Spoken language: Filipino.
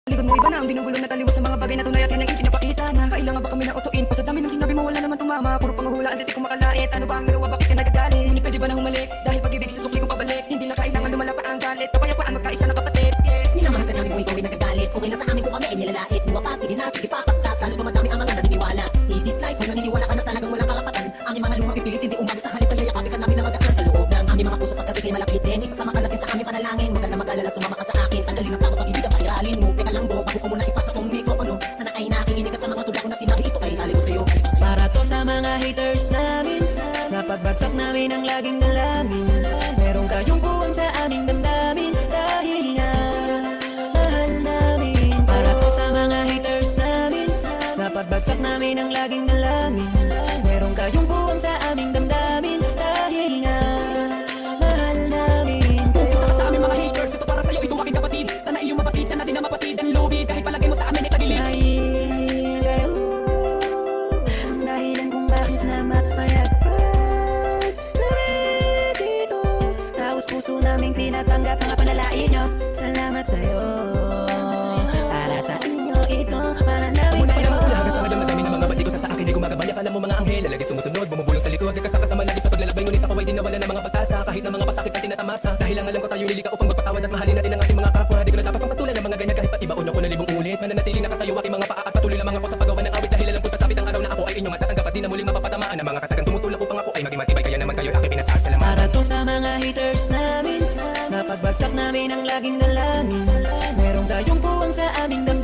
Likod mo iba na ang binubulong na taliwas sa mga bagay na tunay at yan ang ipinapakita na kailangan ba kami na utuin pa sa dami ng sinabi mo wala naman tumama. Puro panghuhulaan at di ko makalait. Ano ba ang nagawa, bakit ka nagagalit? Ngunit pwede ba na humalik dahil pag-ibig sa sukli kong pabalik. Hindi na kailangan lumala pa ang galit. Kapayapaan magkaisa ng kapatid, yeah. Minamahal ka namin kung ikaw ay nagagalit. Okay na sa amin kung kami ay nilalait. Mga pa, sige na, sige pa, pagkat lalo pa madami ang mga naniniwala. I-dislike kung naniniwala ka na talagang walang karapatan. Aming mga lumang pipilit, hindi umag sa halip. Kaya yakapin ka namin na magaan sa loob ng aming mga puso pagkat ikay malapitin. Isasama ka natin sa aming panalangin. Huwag ka na mag-alala, sumama ka sa akin. Tanggalin ang tago pag-ibig ang pairalin mo. Teka lang bro, bago ko muna ipasa tong mikropono. Sana ay nakikinig ka sa mga tula ko na sinabi. Ito ay alay ko sa'yo. Para to sa mga haters namin, napagbagsak namin ang laging dalangin. Meron kayong buwang sa aming damdamin dahil nga mahal namin. Para to sa mga haters namin, napagbagsak namin ang laging dalangin. Meron kayong buwang sa aming damdamin dahil nga mahal namin. Isa ka sa aming mga haters, ito para sa'yo, itong aking kapatid. Sana iyong mapatid, sana din na mapatid ang lobby. Kahit palagay mo sa amin ay tagilid. Dahil kayo ang dahilan kung bakit na mapayagpag namin dito. Taos puso naming tinatanggap ang panalait nyo. Salamat sa'yo. Para sa inyo ito, para namin Una pa kayo. lang ako lagas sa madami ng mga bati ko sa akin ay gumagabay. Akala mo mga anghel, lagi sumusunod, bumubulong sa likod. Kasama lagi sa paglalakbay, ngunit ako ay di nawala ng mga pag-asa. Kahit na mga pasakit at tinatamasa. Dahil lang alam ko tayo lilika upang magpatawad at mahalin natin ang ating mga kapwa. Di ko na dapat pang patulan ng mga ganyan kahit pa iba. Una ko na libong ulit, mananatili nakatayo aking mga paa at patuloy lamang ako sa paggawa ng awit. Dahil alam ko sa sabit ang araw na ako ay inyong matatanggap at di na muling mapapatamaan ng mga katagang tumutulak upang ako ay maging matibay. Kaya naman kayo aking pinasasalamatan. Para to sa mga haters namin, napagbagsak namin ang laging dalangin. Meron tayong buwang sa aming damdamin